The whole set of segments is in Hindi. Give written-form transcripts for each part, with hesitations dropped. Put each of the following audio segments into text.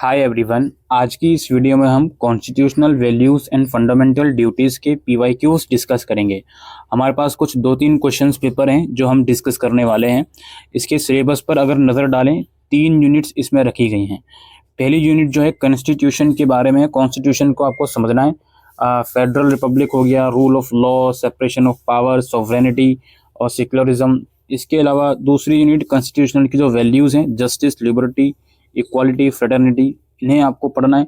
Hi everyone. आज की इस वीडियो में हम constitutional values and fundamental duties के पीवाईक्यूज डिस्कस करेंगे। हमारे पास कुछ 2-3 क्वेश्चंस पेपर हैं जो हम डिस्कस करने वाले हैं। इसके सिलेबस पर अगर नज़र डालें 3 यूनिट्स इसमें रखी गई हैं। पहली यूनिट जो है कॉन्स्टिट्यूशन के बारे में है। कॉन्स्टिट्यूशन को आपको समझना है। फेडरल रिपब्लिक हो गया, rule of law, separation of power, sovereignty और सेक्युलरिज्म। इसके अलावा दूसरी यूनिट कॉन्स्टिट्यूशनल की जो वैल्यूज़ हैं, जस्टिस, लिबर्टी, इक्वालिटी, फ्रेटर्निटी, इन्हें आपको पढ़ना है।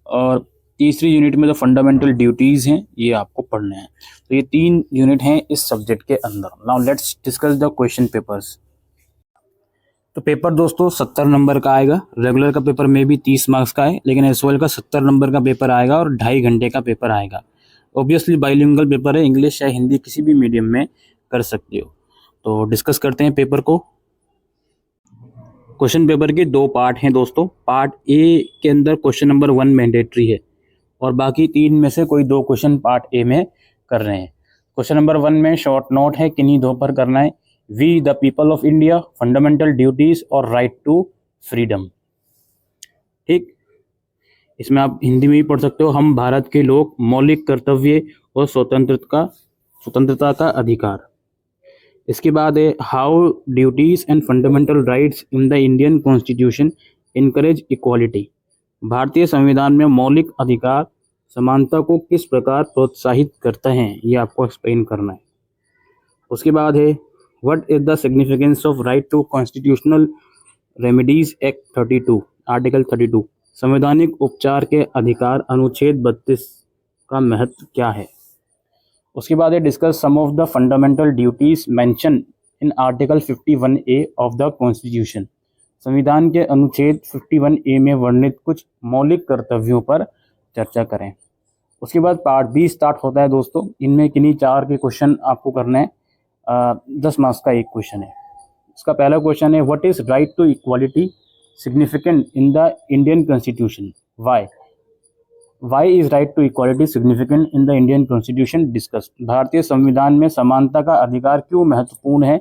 और तीसरी यूनिट में जो फंडामेंटल ड्यूटीज़ हैं ये आपको पढ़ने हैं। तो ये 3 यूनिट हैं इस सब्जेक्ट के अंदर। Now let's discuss the question papers. तो पेपर दोस्तों 70 नंबर का आएगा। रेगुलर का पेपर में भी 30 मार्क्स का है, लेकिन एसओएल का 70 नंबर का पेपर आएगा और 2.5 घंटे का पेपर आएगा। ऑब्वियसली बाइलिंगुअल पेपर है, इंग्लिश या हिंदी किसी भी मीडियम में कर सकते हो। तो डिस्कस करते हैं पेपर को। क्वेश्चन पेपर के 2 पार्ट हैं दोस्तों। पार्ट ए के अंदर क्वेश्चन नंबर 1 मैंडेटरी है और बाकी 3 में से कोई 2 क्वेश्चन पार्ट ए में कर रहे हैं। क्वेश्चन नंबर 1 में शॉर्ट नोट है, किन्हीं 2 पर करना है। We the people of India, fundamental duties और राइट टू फ्रीडम। ठीक, इसमें आप हिंदी में भी पढ़ सकते हो। हम भारत के लोग, मौलिक कर्तव्य और स्वतंत्रता का अधिकार। इसके बाद है how duties and fundamental rights in the Indian constitution encourage equality. भारतीय संविधान में मौलिक अधिकार समानता को किस प्रकार प्रोत्साहित करते हैं, ये आपको एक्सप्लेन करना है। उसके बाद है what is the significance of right to constitutional remedies act 32, article 32, संवैधानिक उपचार के अधिकार अनुच्छेद 32 का महत्व क्या है। उसके बाद है discuss some of the fundamental duties mention in article 51A of the constitution. संविधान के अनुच्छेद 51A में वर्णित कुछ मौलिक कर्तव्यों पर चर्चा करें। उसके बाद पार्ट बी स्टार्ट होता है दोस्तों। इनमें किन्हीं 4 के क्वेश्चन आपको करने हैं। 10 मार्क्स का एक क्वेश्चन है। इसका पहला क्वेश्चन है what is right to equality significant in the Indian constitution, why is right to equality significant in the Indian constitution discuss. भारतीय संविधान में समानता का अधिकार क्यों महत्वपूर्ण है,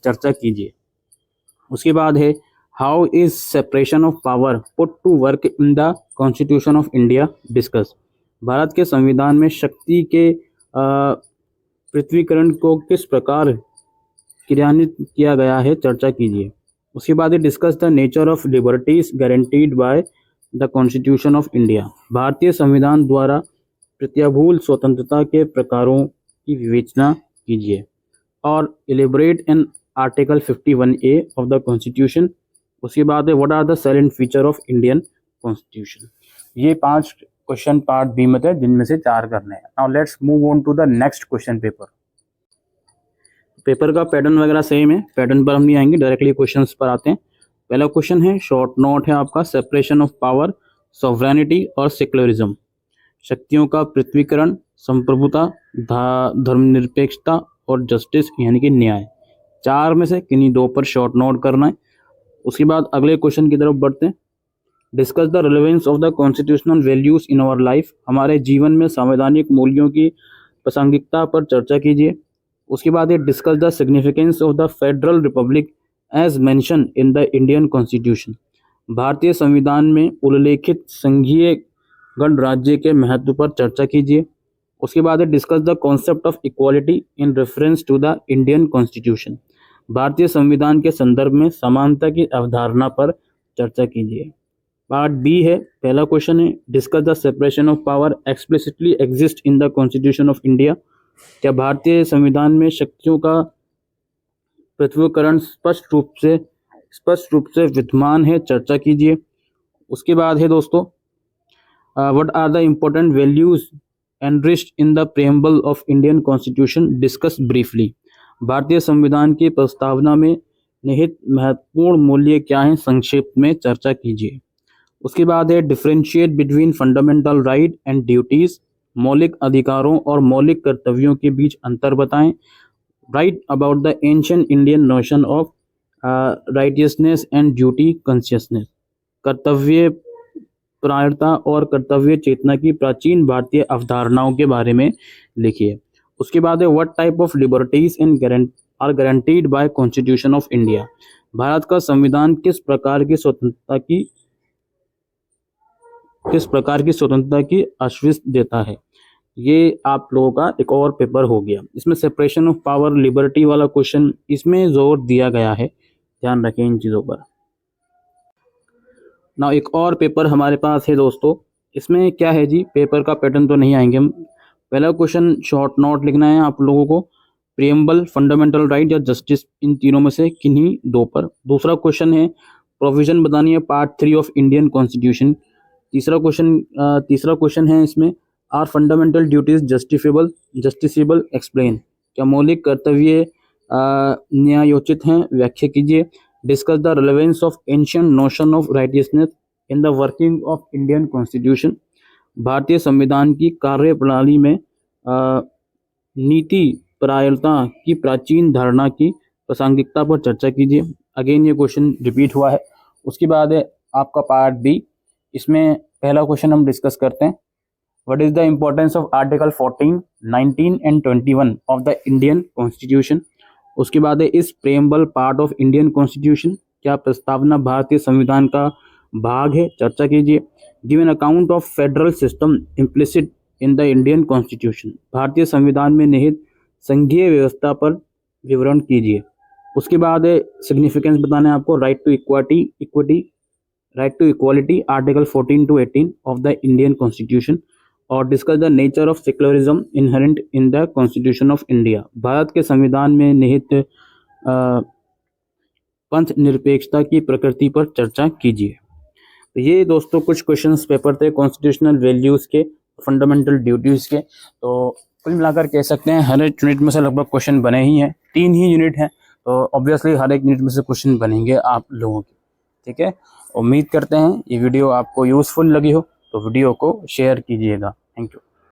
चर्चा कीजिए। उसके बाद है how is separation of power put to work in the constitution of India discuss. भारत के संविधान में शक्ति के पृथ्वीकरण को किस प्रकार क्रियान्वित किया गया है, चर्चा कीजिए। उसके बाद है discuss the nature of liberties guaranteed by the constitution of India. भारतीय संविधान द्वारा प्रत्याभूल स्वतंत्रता के प्रकारों की विवेचना कीजिए। और elaborate an article 51A of the constitution. उसके बाद है what are the salient feature of Indian constitution. ये 5 क्वेश्चन पार्ट बी में थे, जिनमें से 4 करने हैं। Now let's move on to the next question paper. Paper का पैटर्न वगैरह सेम है, पैटर्न पर हम नहीं आएंगे, डायरेक्टली क्वेश्चंस पर आते हैं। पहला क्वेश्चन है, शॉर्ट नोट है आपका, सेपरेशन ऑफ पावर, सॉवरेनिटी और सेक्युलरिज्म। शक्तियों का पृथ्वीकरण, संप्रभुता, धर्मनिरपेक्षता और जस्टिस यानी कि न्याय। 4 में से किन्हीं 2 पर शॉर्ट नोट करना है। उसके बाद अगले क्वेश्चन की तरफ बढ़ते हैं। Discuss the relevance of the constitutional values in our life. हमारे जीवन में संवैधानिक मूल्यों की प्रासंगिकता पर चर्चा कीजिए। उसके बाद है discuss the significance of the federal republic as mention in the Indian constitution. भारतीय संविधान में उल्लेखित संघीय गणराज्य के महत्व पर चर्चा कीजिए। उसके बाद है discuss the concept of equality in reference to the Indian constitution. भारतीय संविधान के संदर्भ में समानता की अवधारणा पर चर्चा कीजिए। पार्ट बी है, पहला क्वेश्चन है discuss the separation of power explicitly exist in the constitution of India. क्या भारतीय संविधान में शक्तियों का पृथ्वीकरण स्पष्ट रूप से विद्यमान है, चर्चा कीजिए। उसके बाद है दोस्तों what are the important values enriched in the preamble of Indian constitution, discuss briefly. भारतीय संविधान की प्रस्तावना में निहित महत्वपूर्ण मूल्य क्या हैं, संक्षेप में चर्चा कीजिए। उसके बाद है differentiate between fundamental right and duties. मौलिक अधिकारों और मौलिक कर्तव्यों के बीच अंतर बताएं। Right about the ancient Indian notion of righteousness and duty consciousness. कर्तव्य परायणता और कर्तव्य चेतना की प्राचीन भारतीय अवधारणाओं के बारे में लिखिए। उसके बाद है what type of liberties are guaranteed by constitution of India. भारत का संविधान किस प्रकार की स्वतंत्रता की किस प्रकार की स्वतंत्रता की आश्वस्त देता है। ये आप लोगों का एक और पेपर हो गया। इसमें सेपरेशन ऑफ पावर लिबर्टी वाला क्वेश्चन इसमें जोर दिया गया है, ध्यान रखें इन चीज़ों पर। ना एक और पेपर हमारे पास है दोस्तों, इसमें क्या है जी, पेपर का पैटर्न तो नहीं आएंगे हम। पहला क्वेश्चन शॉर्ट नोट लिखना है आप लोगों को, प्रियम्बल, फंडामेंटल राइट या जस्टिस, इन तीनों में से किन्हीं दो पर। दूसरा क्वेश्चन है प्रोविजन बतानी है पार्ट 3 ऑफ इंडियन कॉन्स्टिट्यूशन। तीसरा क्वेश्चन है इसमें, are fundamental duties justiciable explain, क्या मौलिक कर्तव्य न्यायोचित हैं, व्याख्या कीजिए। Discuss the relevance of ancient notion of righteousness in the working of Indian constitution, भारतीय संविधान की कार्य प्रणाली में नीति परायणता की प्राचीन धारणा की प्रासंगिकता पर चर्चा कीजिए। अगेन ये क्वेश्चन रिपीट हुआ है। उसके बाद है आपका पार्ट बी, इसमें पहला क्वेश्चन हम डिस्कस करते हैं, what is the importance of article 14, 19 and 21 of the Indian constitution. उसके बाद है इस preamble part of Indian constitution, क्या प्रस्तावना भारतीय संविधान का भाग है, चर्चा कीजिए। Give an account of federal system implicit in the Indian constitution, भारतीय संविधान में निहित संघीय व्यवस्था पर विवरण कीजिए। उसके बाद है सिग्निफिकेंस बताना है आपको, right to equality article 14 to 18 of the Indian constitution, और discuss the nature of secularism inherent in the constitution of India, Bharat के संविधान में निहित पंथ निरपेक्षता की प्रकृति पर चर्चा कीजिए। तो ये दोस्तों कुछ क्वेश्चंस पेपर थे कॉन्स्टिट्यूशनल वैल्यूज के, फंडामेंटल ड्यूटीज के। तो कुल मिलाकर कह सकते हैं हर एक यूनिट में से लगभग क्वेश्चन बने ही हैं, 3 ही यूनिट हैं, तो ऑब्वियसली हर एक यूनिट में से क्वेश्चन बनेंगे आप लोगों के, ठीक है। उम्मीद करते हैं ये वीडियो आपको यूज़फुल लगी हो, तो वीडियो को शेयर कीजिएगा। Thank you.